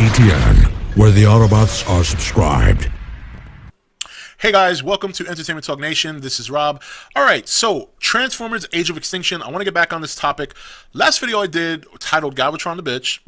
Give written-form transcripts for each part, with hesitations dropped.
ETN, where the Autobots are subscribed. Hey guys, welcome to Entertainment Talk Nation. This is Rob. Alright, so Transformers Age of Extinction. I want to get back on this topic. Last video I did titled Galvatron the Bitch.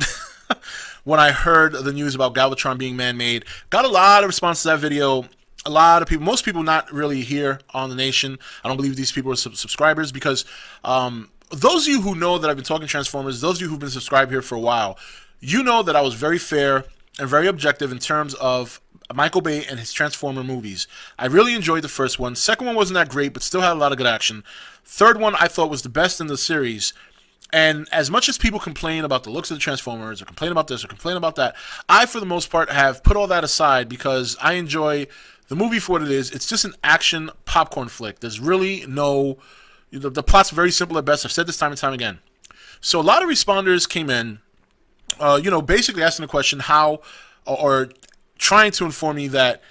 When I heard the news about Galvatron being man-made, got a lot of response to that video. A lot of people, most people not really here on the nation. I don't believe these people are subscribers because those of you who know that I've been talking Transformers, those of you who've been subscribed here for a while, you know that I was very fair and very objective in terms of Michael Bay and his Transformer movies. I really enjoyed the first one. Second one wasn't that great, but still had a lot of good action. Third one I thought was the best in the series. And as much as people complain about the looks of the Transformers, or complain about this, or complain about that, I, for the most part, have put all that aside because I enjoy the movie for what it is. It's just an action popcorn flick. There's really no... The plot's very simple at best. I've said this time and time again. So a lot of responders came in, basically asking the question how, or trying to inform me that,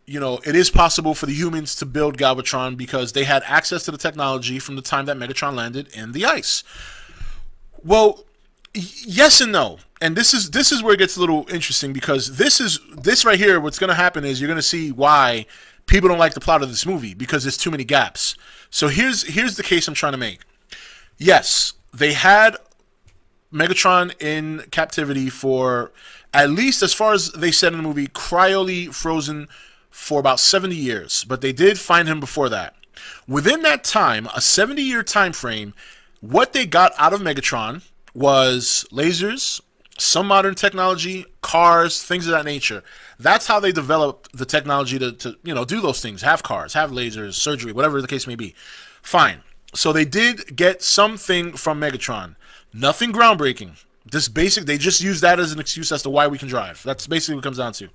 it is possible for the humans to build Galvatron because they had access to the technology from the time that Megatron landed in the ice. Well, yes and no. And this is where it gets a little interesting because this right here, what's going to happen is you're going to see why people don't like the plot of this movie because there's too many gaps. So here's the case I'm trying to make. Yes, they had Megatron in captivity for, at least as far as they said in the movie, cryoli frozen for about 70 years. But they did find him before that. Within that time, a 70-year time frame, what they got out of Megatron was lasers, some modern technology, cars, things of that nature. That's how they developed the technology to do those things. Have cars, have lasers, surgery, whatever the case may be. Fine. So they did get something from Megatron. Nothing groundbreaking. They just use that as an excuse as to why we can drive. That's basically what it comes down to.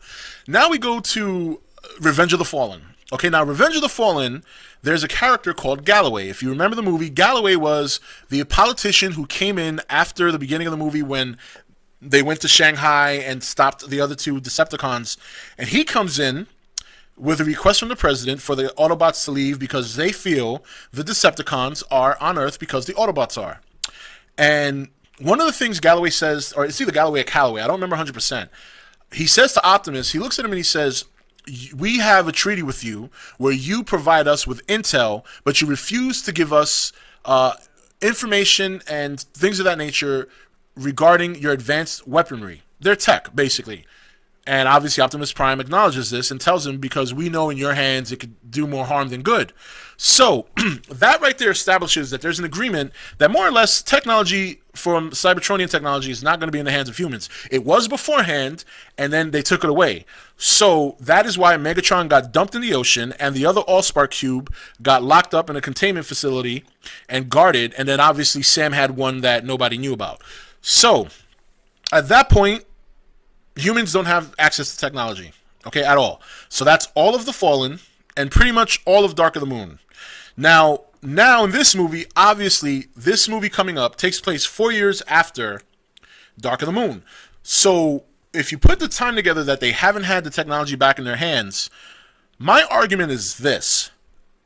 Now we go to Revenge of the Fallen. Okay, now Revenge of the Fallen, there's a character called Galloway. If you remember the movie, Galloway was the politician who came in after the beginning of the movie when they went to Shanghai and stopped the other two Decepticons. And he comes in with a request from the president for the Autobots to leave because they feel the Decepticons are on Earth because the Autobots are. And one of the things Galloway says, or it's either Galloway or Calloway, I don't remember 100%. He says to Optimus, he looks at him and he says, we have a treaty with you where you provide us with intel, but you refuse to give us information and things of that nature regarding your advanced weaponry. Their tech, basically. And obviously Optimus Prime acknowledges this and tells him, because we know in your hands it could do more harm than good. So that right there establishes that there's an agreement that more or less technology from Cybertronian technology is not going to be in the hands of humans. It was beforehand, and then they took it away. So that is why Megatron got dumped in the ocean, and the other Allspark cube got locked up in a containment facility and guarded, and then obviously Sam had one that nobody knew about. So at that point, humans don't have access to technology, okay, at all. So that's all of the Fallen and pretty much all of Dark of the Moon. Now in this movie, obviously, this movie coming up takes place 4 years after Dark of the Moon. So if you put the time together that they haven't had the technology back in their hands, my argument is this.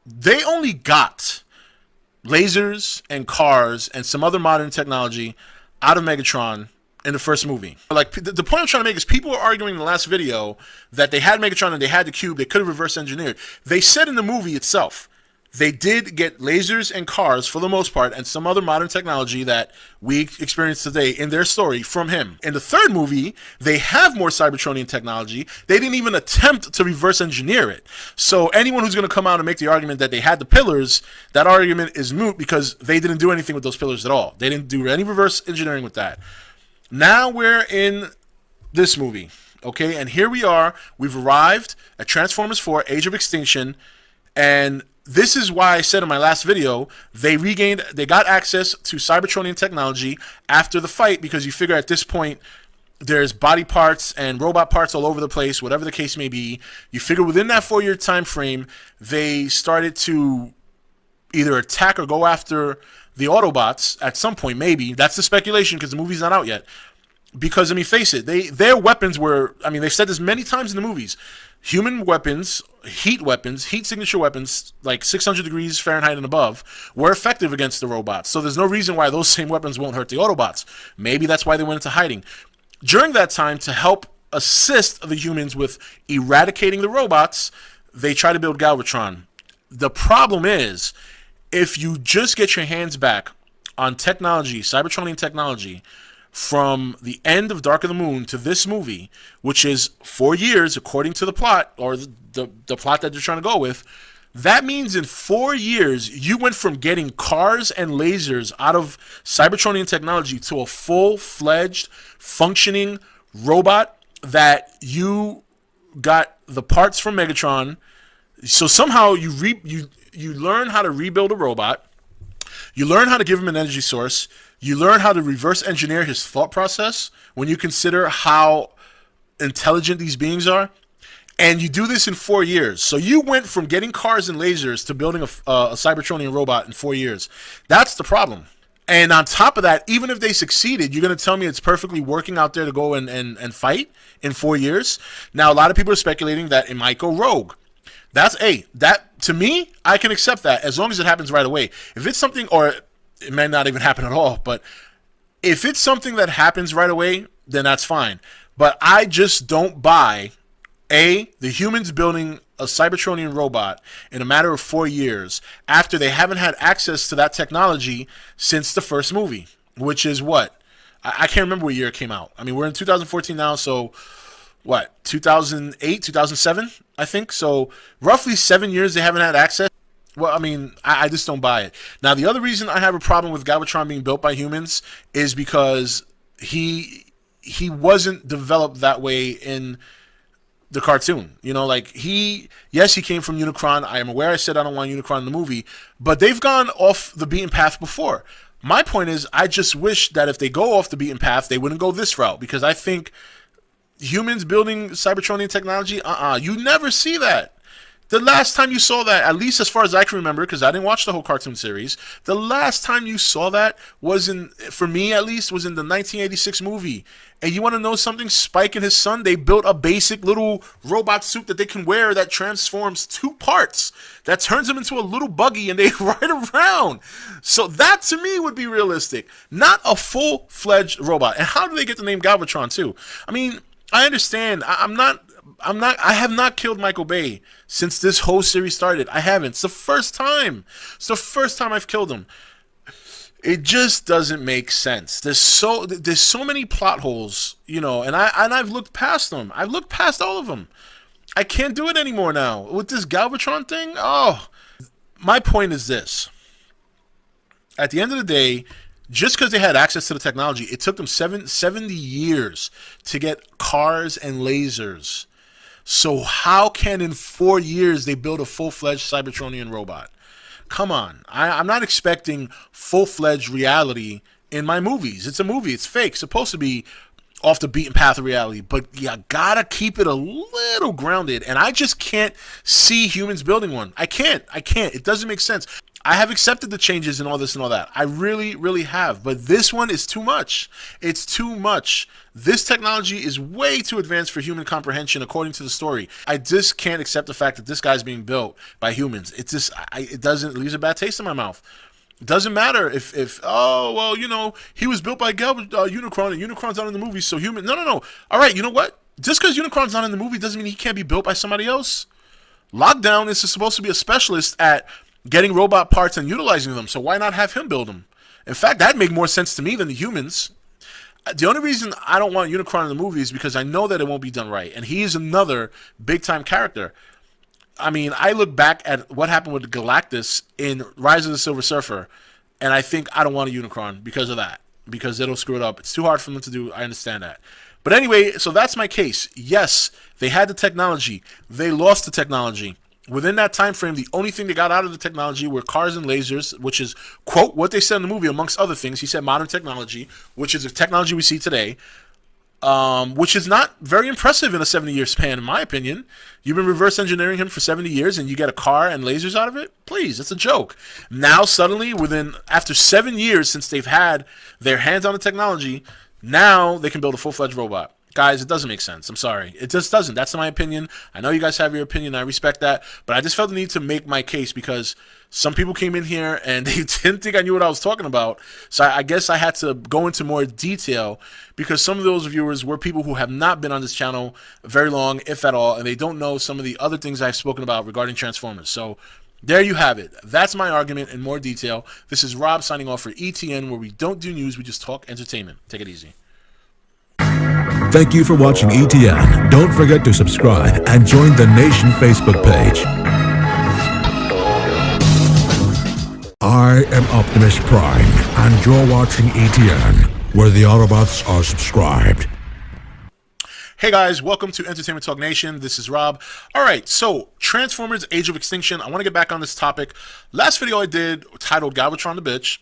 They only got lasers and cars and some other modern technology out of Megatron in the first movie. Like, the point I'm trying to make is people were arguing in the last video that they had Megatron and they had the cube, they could have reverse engineered. They said in the movie itself, they did get lasers and cars for the most part and some other modern technology that we experience today in their story from him. In the third movie, they have more Cybertronian technology. They didn't even attempt to reverse engineer it. So anyone who's going to come out and make the argument that they had the pillars, that argument is moot because they didn't do anything with those pillars at all. They didn't do any reverse engineering with that. Now we're in this movie, okay? And here we are. We've arrived at Transformers 4, Age of Extinction, and this is why I said in my last video, they got access to Cybertronian technology after the fight because you figure at this point there's body parts and robot parts all over the place, whatever the case may be. You figure within that 4-year time frame, they started to either attack or go after the Autobots at some point, maybe. That's the speculation because the movie's not out yet. Because, I mean, face it, their weapons were, I mean, they've said this many times in the movies. Human weapons, heat signature weapons, like 600 degrees Fahrenheit and above, were effective against the robots. So there's no reason why those same weapons won't hurt the Autobots. Maybe that's why they went into hiding. During that time, to help assist the humans with eradicating the robots, they try to build Galvatron. The problem is, if you just get your hands back on technology, Cybertronian technology, from the end of Dark of the Moon to this movie, which is 4 years according to the plot, or the plot that they're trying to go with, that means in 4 years you went from getting cars and lasers out of Cybertronian technology to a full-fledged functioning robot that you got the parts from Megatron. So somehow you learn how to rebuild a robot. You learn how to give him an energy source. You learn how to reverse engineer his thought process when you consider how intelligent these beings are. And you do this in 4 years. So you went from getting cars and lasers to building a Cybertronian robot in 4 years. That's the problem. And on top of that, even if they succeeded, you're going to tell me it's perfectly working out there to go and fight in 4 years? Now, a lot of people are speculating that it might go rogue. That to me, I can accept that as long as it happens right away. If it's something, or it may not even happen at all, but if it's something that happens right away, then that's fine. But I just don't buy, the humans building a Cybertronian robot in a matter of 4 years after they haven't had access to that technology since the first movie, which is what? I can't remember what year it came out. I mean, we're in 2014 now, so what, 2008, 2007, I think. So roughly 7 years they haven't had access. Well, I mean, I just don't buy it. Now, the other reason I have a problem with Galvatron being built by humans is because he wasn't developed that way in the cartoon. You know, like yes, he came from Unicron. I am aware I said I don't want Unicron in the movie, but they've gone off the beaten path before. My point is, I just wish that if they go off the beaten path, they wouldn't go this route, because I think humans building Cybertronian technology, you never see that. The last time you saw that, at least as far as I can remember, because I didn't watch the whole cartoon series, the last time you saw that was for me at least, was in the 1986 movie. And you want to know something? Spike and his son, they built a basic little robot suit that they can wear that transforms 2 parts, that turns them into a little buggy, and they ride around. So that to me would be realistic, not a full-fledged robot. And how do they get the name Galvatron too? I mean, I understand. I have not killed Michael Bay since this whole series started. I haven't. It's the first time. It's the first time I've killed him. It just doesn't make sense. There's so many plot holes, you know, and I've looked past them. I've looked past all of them. I can't do it anymore now with this Galvatron thing. Oh, my point is this. At the end of the day, just because they had access to the technology, it took them 70 years to get cars and lasers. So how can in 4 years they build a full-fledged Cybertronian robot? Come on. I'm not expecting full-fledged reality in my movies. It's a movie. It's fake. It's supposed to be off the beaten path of reality. But you gotta keep it a little grounded. And I just can't see humans building one. I can't. It doesn't make sense. I have accepted the changes and all this and all that. I really, really have. But this one is too much. It's too much. This technology is way too advanced for human comprehension, according to the story. I just can't accept the fact that this guy's being built by humans. It leaves a bad taste in my mouth. It doesn't matter if oh, well, you know, he was built by Unicron, and Unicron's not in the movie, so human. No. All right, you know what? Just because Unicron's not in the movie doesn't mean he can't be built by somebody else. Lockdown is supposed to be a specialist at getting robot parts and utilizing them, so why not have him build them? In fact, that'd make more sense to me than the humans. The only reason I don't want Unicron in the movie is because I know that it won't be done right, and he is another big-time character. I mean, I look back at what happened with Galactus in Rise of the Silver Surfer, and I think I don't want a Unicron because of that, because it'll screw it up. It's too hard for them to do. I understand that. But anyway, so that's my case. Yes, they had the technology. They lost the technology. Within that time frame, the only thing they got out of the technology were cars and lasers, which is, quote, what they said in the movie, amongst other things. He said modern technology, which is the technology we see today, which is not very impressive in a 70-year span, in my opinion. You've been reverse engineering him for 70 years, and you get a car and lasers out of it? Please, it's a joke. Now, suddenly, after 7 years since they've had their hands on the technology, now they can build a full-fledged robot. Guys, it doesn't make sense. I'm sorry. It just doesn't. That's my opinion. I know you guys have your opinion. I respect that. But I just felt the need to make my case because some people came in here and they didn't think I knew what I was talking about. So I guess I had to go into more detail because some of those viewers were people who have not been on this channel very long, if at all, and they don't know some of the other things I've spoken about regarding Transformers. So there you have it. That's my argument in more detail. This is Rob signing off for ETN, where we don't do news, we just talk entertainment. Take it easy. Thank you for watching ETN. Don't forget to subscribe and join the Nation Facebook page. I am Optimus Prime, and you're watching ETN, where the Autobots are subscribed. Hey guys, welcome to Entertainment Talk Nation. This is Rob. Alright, so Transformers Age of Extinction. I want to get back on this topic. Last video I did titled Galvatron the Bitch.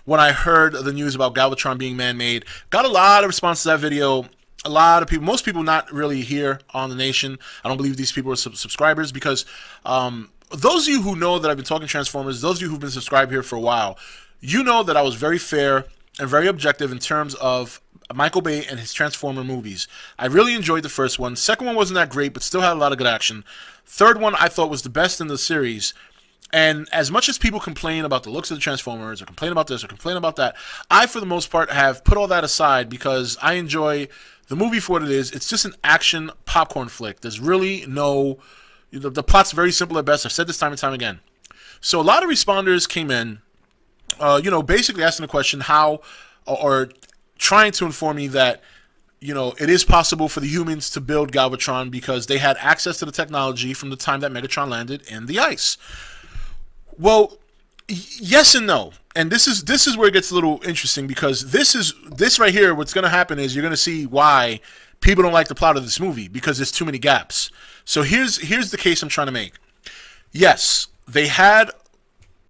When I heard the news about Galvatron being man-made, got a lot of response to that video. A lot of people, most people not really here on the Nation. I don't believe these people are subscribers because those of you who know that I've been talking Transformers, those of you who've been subscribed here for a while, you know that I was very fair and very objective in terms of Michael Bay and his Transformer movies. I really enjoyed the first one. Second one wasn't that great, but still had a lot of good action. Third one I thought was the best in the series. And as much as people complain about the looks of the Transformers, or complain about this, or complain about that, I, for the most part, have put all that aside because I enjoy the movie for what it is. It's just an action popcorn flick. There's really no... The plot's very simple at best. I've said this time and time again. So a lot of responders came in, basically asking the question how, or trying to inform me that, it is possible for the humans to build Galvatron because they had access to the technology from the time that Megatron landed in the ice. Well, yes and no. And this is where it gets a little interesting because this right here, what's going to happen is you're going to see why people don't like the plot of this movie because there's too many gaps. So here's the case I'm trying to make. Yes, they had